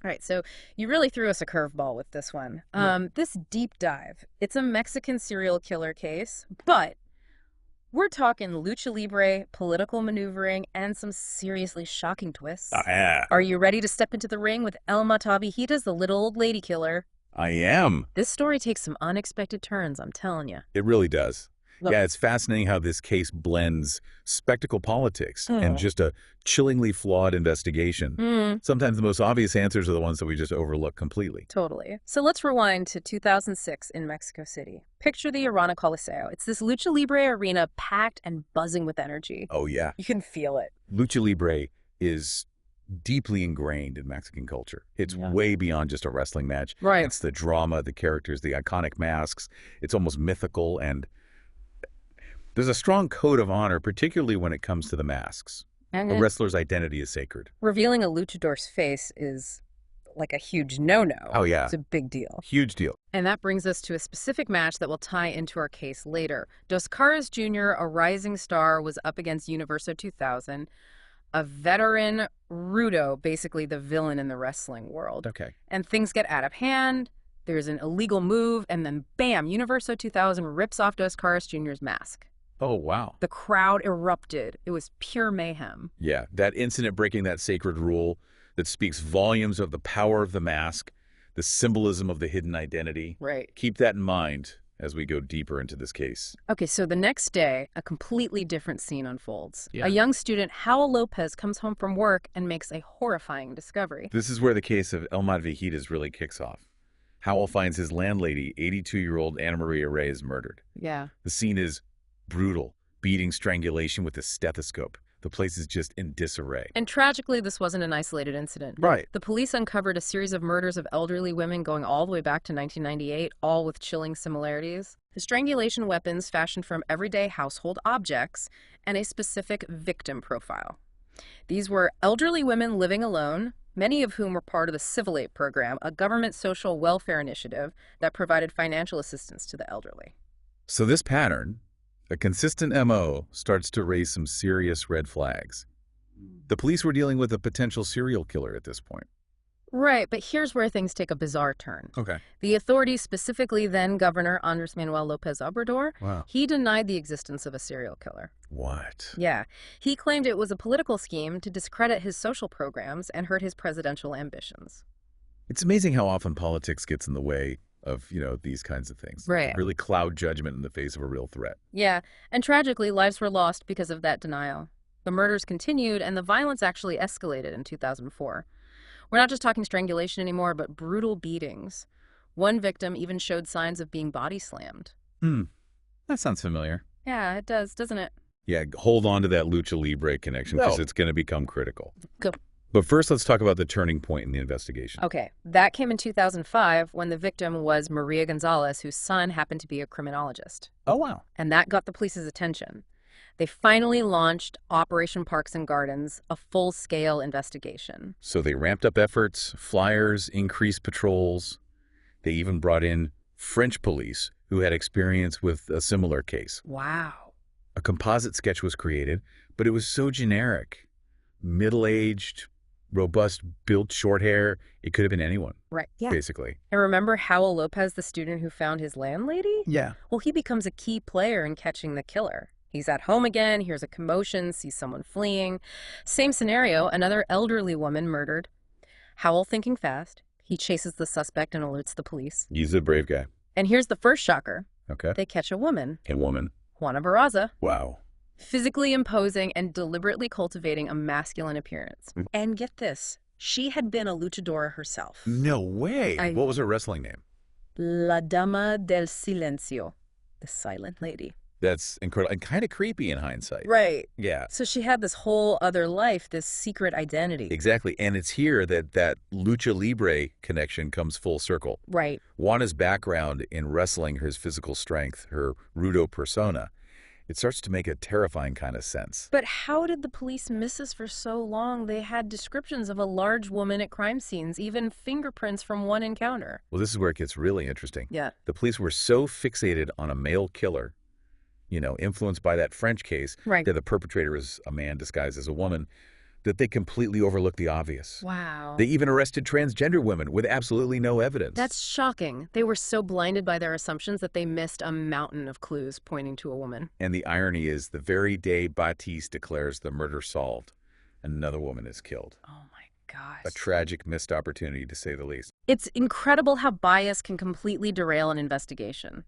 All right, so you really threw us a curveball with this one. Yeah. This deep dive, it's a Mexican serial killer case, but we're talking lucha libre, political maneuvering, and some seriously shocking twists. Yeah, Are you ready to step into the ring with El Mataviejitas, the little old lady killer? I am. This story takes some unexpected turns, I'm telling you. It really does. Look. Yeah, it's fascinating how this case blends spectacle politics and Mm. just a chillingly flawed investigation. Sometimes the most obvious answers are the ones that we just overlook completely. Totally. So let's rewind to 2006 in Mexico City. Picture the Arana Coliseo. It's this lucha libre arena packed and buzzing with energy. Oh, yeah. You can feel it. Lucha Libre is deeply ingrained in Mexican culture. It's Yeah. way beyond just a wrestling match. Right. It's the drama, the characters, the iconic masks. It's almost mythical, and there's a strong code of honor, particularly when it comes to the masks. And A wrestler's identity is sacred. revealing a luchador's face is like a huge no-no. Oh, yeah. It's a big deal. Huge deal. And that brings us to a specific match that will tie into our case later. Dos Caras Jr., a rising star, was up against Universo 2000, a veteran Rudo, basically the villain in the wrestling world. Okay. And things get out of hand. There's an illegal move, and then bam, Universo 2000 rips off Dos Caras Jr.'s mask. Oh, wow. The crowd erupted. It was pure mayhem. Yeah, that incident breaking that sacred rule that speaks volumes of the power of the mask, the symbolism of the hidden identity. Right. Keep that in mind as we go deeper into this case. Okay, so the next day, a completely different scene unfolds. Yeah. A young student, Howell Lopez, comes home from work and makes a horrifying discovery. This is where the case of El Mataviejitas really kicks off. Howell finds his landlady, 82-year-old Ana Maria Reyes, murdered. Yeah. The scene is brutal, beating strangulation with a stethoscope. The place is just in disarray. And tragically, this wasn't an isolated incident. Right. The police uncovered a series of murders of elderly women going all the way back to 1998, all with chilling similarities. The strangulation weapons fashioned from everyday household objects and a specific victim profile. These were elderly women living alone, many of whom were part of the Civil Aid program, a government social welfare initiative that provided financial assistance to the elderly. So this pattern, a consistent MO, starts to raise some serious red flags. The police were dealing with a potential serial killer at this point. Right, but here's where things take a bizarre turn. Okay. The authorities, specifically then Governor Andres Manuel Lopez Obrador, Wow. he denied the existence of a serial killer. What? Yeah, he claimed it was a political scheme to discredit his social programs and hurt his presidential ambitions. It's amazing how often politics gets in the way of, these kinds of things. Right. Really cloud judgment in the face of a real threat. Yeah, and tragically, lives were lost because of that denial. The murders continued, and the violence actually escalated in 2004. We're not just talking strangulation anymore, but brutal beatings. One victim even showed signs of being body slammed. That sounds familiar. Yeah, it does, doesn't it? Yeah, hold on to that Lucha Libre connection because No. it's going to become critical. Go. But first, let's talk about the turning point in the investigation. Okay, that came in 2005 when the victim was Maria Gonzalez, whose son happened to be a criminologist. Oh, wow. And that got the police's attention. They finally launched Operation Parks and Gardens, a full-scale investigation. So they ramped up efforts, flyers, increased patrols. They even brought in French police who had experience with a similar case. Wow. A composite sketch was created, but it was so generic. Middle-aged, robust, built short hair. It could have been anyone, Right. Yeah. basically. And remember Howell Lopez, the student who found his landlady? Yeah. Well, he becomes a key player in catching the killer. He's at home again, hears a commotion, sees someone fleeing. Same scenario, another elderly woman murdered. Howell, thinking fast, he chases the suspect and alerts the police. He's a brave guy. And here's the first shocker. Okay. They catch a woman, A woman. Juana Barraza, Wow. physically imposing and deliberately cultivating a masculine appearance. And get this, she had been a luchadora herself. No way. What was her wrestling name? La Dama del Silencio, the silent lady. That's incredible and kind of creepy in hindsight. Right. Yeah, So she had this whole other life, this secret identity. exactly. And it's here that Lucha Libre connection comes full circle. Right. Juana's background in wrestling, her physical strength, her rudo persona, it starts to make a terrifying kind of sense. But how did the police miss this for so long? They had descriptions of a large woman at crime scenes, even fingerprints from one encounter. Well, this is where it gets really interesting. Yeah. The police were so fixated on a male killer, influenced by that French case, Right. that the perpetrator is a man disguised as a woman, that they completely overlooked the obvious. Wow. They even arrested transgender women with absolutely no evidence. That's shocking. They were so blinded by their assumptions that they missed a mountain of clues pointing to a woman. And the irony is, the very day Baptiste declares the murder solved, another woman is killed. Oh my gosh. A tragic missed opportunity, to say the least. It's incredible how bias can completely derail an investigation.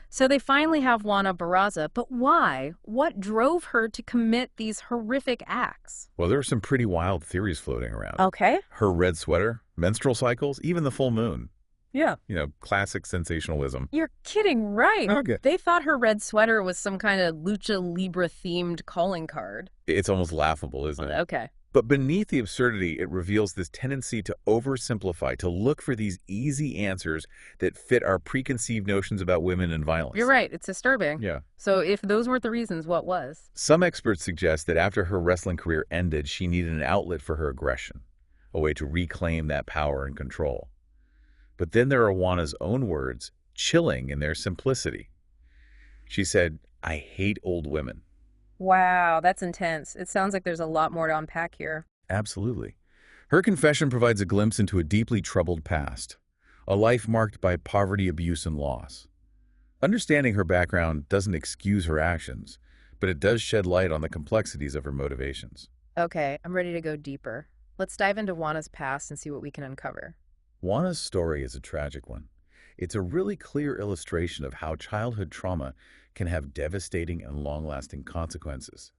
So they finally have Juana Barraza, but why? What drove her to commit these horrific acts? Well, there are some pretty wild theories floating around. Okay. Her red sweater, menstrual cycles, even the full moon. Yeah. Classic sensationalism. You're kidding, right? Okay. They thought her red sweater was some kind of lucha libre themed calling card. It's almost laughable, isn't it? Okay. But beneath the absurdity, it reveals this tendency to oversimplify, to look for these easy answers that fit our preconceived notions about women and violence. You're right. It's disturbing. Yeah. So if those weren't the reasons, what was? Some experts suggest that after her wrestling career ended, she needed an outlet for her aggression, a way to reclaim that power and control. But then there are Juana's own words, chilling in their simplicity. She said, "I hate old women." Wow, that's intense. It sounds like there's a lot more to unpack here. Absolutely. Her confession provides a glimpse into a deeply troubled past, a life marked by poverty, abuse, and loss. Understanding her background doesn't excuse her actions, but it does shed light on the complexities of her motivations. Okay, I'm ready to go deeper. Let's dive into Juana's past and see what we can uncover. Juana's story is a tragic one. It's a really clear illustration of how childhood trauma can have devastating and long-lasting consequences.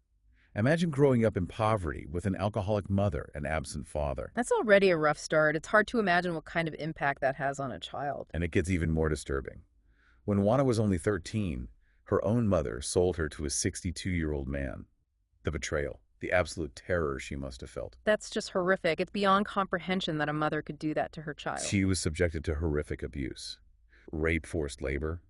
Imagine growing up in poverty with an alcoholic mother and absent father. That's already a rough start. It's hard to imagine what kind of impact that has on a child. And it gets even more disturbing. When Juana was only 13, her own mother sold her to a 62-year-old man. The betrayal, the absolute terror she must have felt. That's just horrific. It's beyond comprehension that a mother could do that to her child. She was subjected to horrific abuse, rape, forced labor.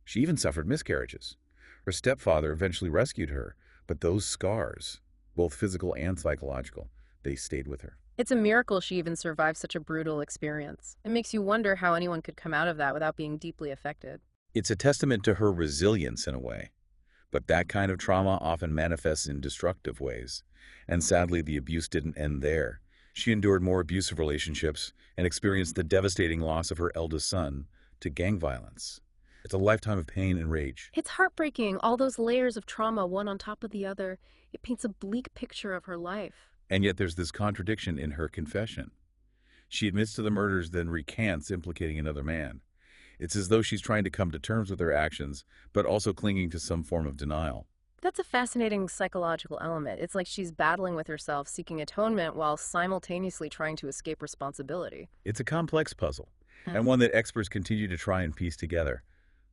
She even suffered miscarriages. Her stepfather eventually rescued her, but those scars, both physical and psychological, they stayed with her. It's a miracle she even survived such a brutal experience. It makes you wonder how anyone could come out of that without being deeply affected. It's a testament to her resilience in a way. But that kind of trauma often manifests in destructive ways. And sadly, the abuse didn't end there. She endured more abusive relationships and experienced the devastating loss of her eldest son to gang violence. It's a lifetime of pain and rage. It's heartbreaking, all those layers of trauma, one on top of the other. It paints a bleak picture of her life. And yet there's this contradiction in her confession. She admits to the murders, then recants implicating another man. It's as though she's trying to come to terms with her actions, but also clinging to some form of denial. That's a fascinating psychological element. It's like she's battling with herself, seeking atonement while simultaneously trying to escape responsibility. It's a complex puzzle, and one that experts continue to try and piece together.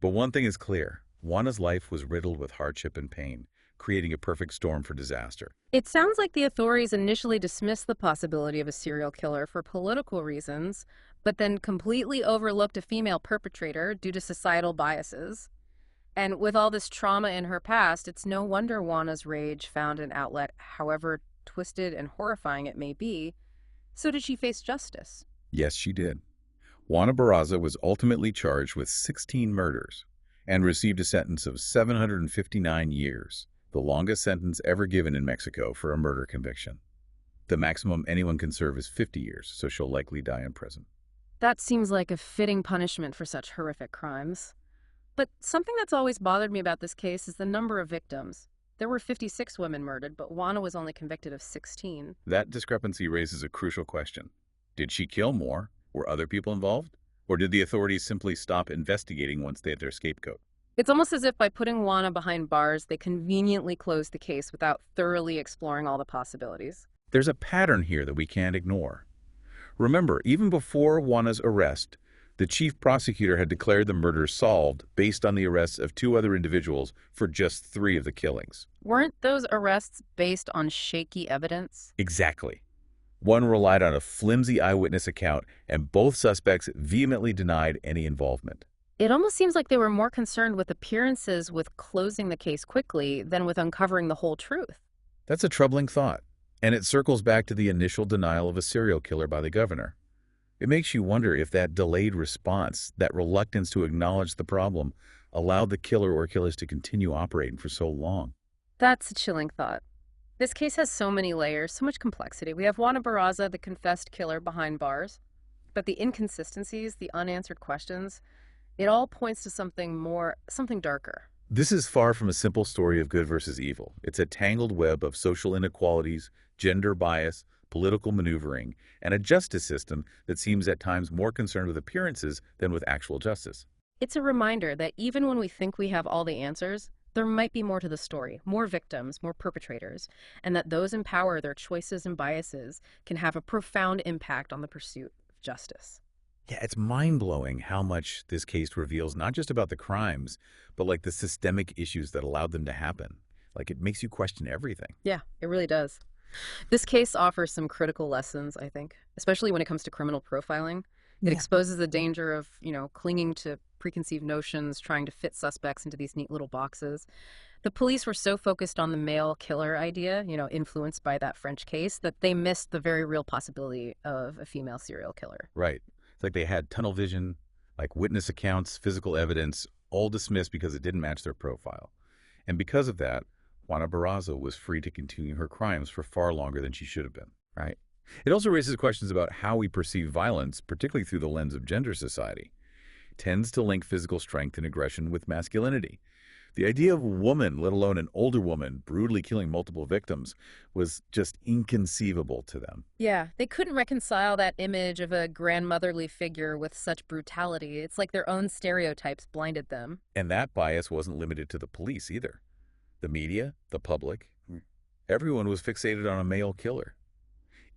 But one thing is clear, Juana's life was riddled with hardship and pain, creating a perfect storm for disaster. It sounds like the authorities initially dismissed the possibility of a serial killer for political reasons, but then completely overlooked a female perpetrator due to societal biases. And with all this trauma in her past, it's no wonder Juana's rage found an outlet, however twisted and horrifying it may be. So did she face justice? Yes, she did. Juana Barraza was ultimately charged with 16 murders and received a sentence of 759 years, the longest sentence ever given in Mexico for a murder conviction. The maximum anyone can serve is 50 years, so she'll likely die in prison. That seems like a fitting punishment for such horrific crimes. But something that's always bothered me about this case is the number of victims. There were 56 women murdered, but Juana was only convicted of 16. That discrepancy raises a crucial question. Did she kill more? Were other people involved? Or did the authorities simply stop investigating once they had their scapegoat? It's almost as if by putting Juana behind bars, they conveniently closed the case without thoroughly exploring all the possibilities. There's a pattern here that we can't ignore. Remember, even before Juana's arrest, the chief prosecutor had declared the murder solved based on the arrests of 2 other individuals for just 3 of the killings. Weren't those arrests based on shaky evidence? Exactly. One relied on a flimsy eyewitness account, and both suspects vehemently denied any involvement. It almost seems like they were more concerned with appearances with closing the case quickly than with uncovering the whole truth. That's a troubling thought, and it circles back to the initial denial of a serial killer by the governor. It makes you wonder if that delayed response, that reluctance to acknowledge the problem, allowed the killer or killers to continue operating for so long. That's a chilling thought. This case has so many layers, so much complexity. We have Juana Barraza, the confessed killer behind bars, but the inconsistencies, the unanswered questions, it all points to something more, something darker. This is far from a simple story of good versus evil. It's a tangled web of social inequalities, gender bias, political maneuvering, and a justice system that seems at times more concerned with appearances than with actual justice. It's a reminder that even when we think we have all the answers, there might be more to the story, more victims, more perpetrators, and that those in power, their choices and biases, can have a profound impact on the pursuit of justice. Yeah, it's mind-blowing how much this case reveals not just about the crimes, but like the systemic issues that allowed them to happen. Like it makes you question everything. Yeah, it really does. This case offers some critical lessons, I think, especially when it comes to criminal profiling. It Yeah. exposes the danger of, clinging to preconceived notions, trying to fit suspects into these neat little boxes. The police were so focused on the male killer idea, influenced by that French case, that they missed the very real possibility of a female serial killer. Right. It's like they had tunnel vision, like witness accounts, physical evidence, all dismissed because it didn't match their profile. And because of that, Juana Barraza was free to continue her crimes for far longer than she should have been, right? It also raises questions about how we perceive violence, particularly through the lens of gender society. It tends to link physical strength and aggression with masculinity. The idea of a woman, let alone an older woman, brutally killing multiple victims was just inconceivable to them. Yeah, they couldn't reconcile that image of a grandmotherly figure with such brutality. It's like their own stereotypes blinded them. And that bias wasn't limited to the police either. The media, the public, everyone was fixated on a male killer.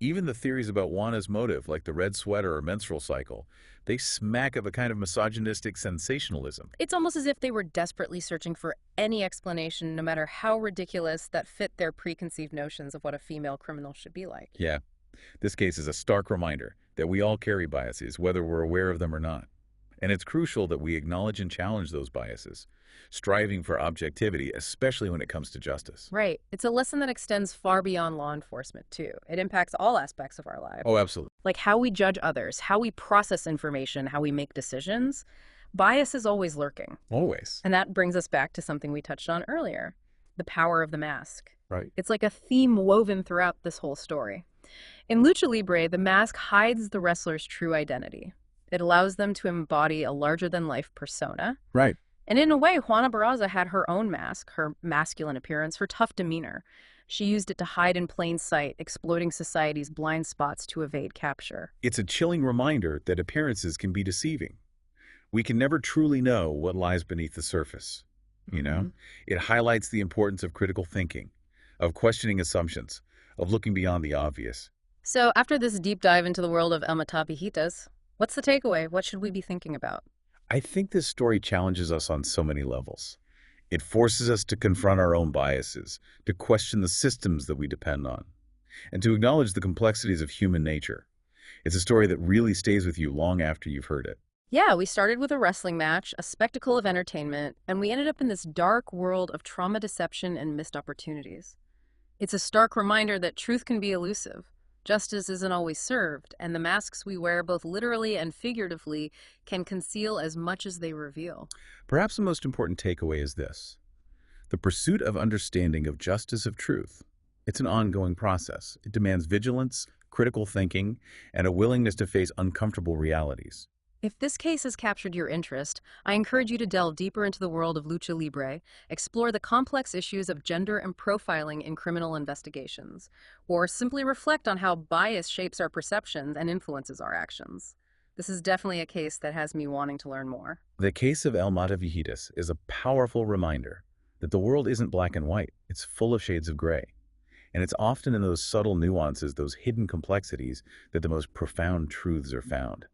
Even the theories about Juana's motive, like the red sweater or menstrual cycle, they smack of a kind of misogynistic sensationalism. It's almost as if they were desperately searching for any explanation, no matter how ridiculous, that fit their preconceived notions of what a female criminal should be like. Yeah, this case is a stark reminder that we all carry biases, whether we're aware of them or not. And it's crucial that we acknowledge and challenge those biases, striving for objectivity, especially when it comes to justice. Right. It's a lesson that extends far beyond law enforcement, too. It impacts all aspects of our lives, Oh, absolutely. like how we judge others, how we process information, how we make decisions. Bias is always lurking. Always. And that brings us back to something we touched on earlier, the power of the mask. Right. It's like a theme woven throughout this whole story. In Lucha Libre, the mask hides the wrestler's true identity. It allows them to embody a larger-than-life persona. Right. And in a way, Juana Barraza had her own mask, her masculine appearance, her tough demeanor. She used it to hide in plain sight, exploiting society's blind spots to evade capture. It's a chilling reminder that appearances can be deceiving. We can never truly know what lies beneath the surface. Mhm. It highlights the importance of critical thinking, of questioning assumptions, of looking beyond the obvious. So after this deep dive into the world of El Mataviejitas, what's the takeaway? What should we be thinking about? I think this story challenges us on so many levels. It forces us to confront our own biases, to question the systems that we depend on, and to acknowledge the complexities of human nature. It's a story that really stays with you long after you've heard it. Yeah, we started with a wrestling match, a spectacle of entertainment, and we ended up in this dark world of trauma, deception, and missed opportunities. It's a stark reminder that truth can be elusive. Justice isn't always served, and the masks we wear, both literally and figuratively, can conceal as much as they reveal. Perhaps the most important takeaway is this: the pursuit of understanding of justice of truth. It's an ongoing process. It demands vigilance, critical thinking, and a willingness to face uncomfortable realities. If this case has captured your interest, I encourage you to delve deeper into the world of lucha libre, explore the complex issues of gender and profiling in criminal investigations, or simply reflect on how bias shapes our perceptions and influences our actions. This is definitely a case that has me wanting to learn more. The case of El Mataviejitas is a powerful reminder that the world isn't black and white. It's full of shades of gray. And it's often in those subtle nuances, those hidden complexities, that the most profound truths are found.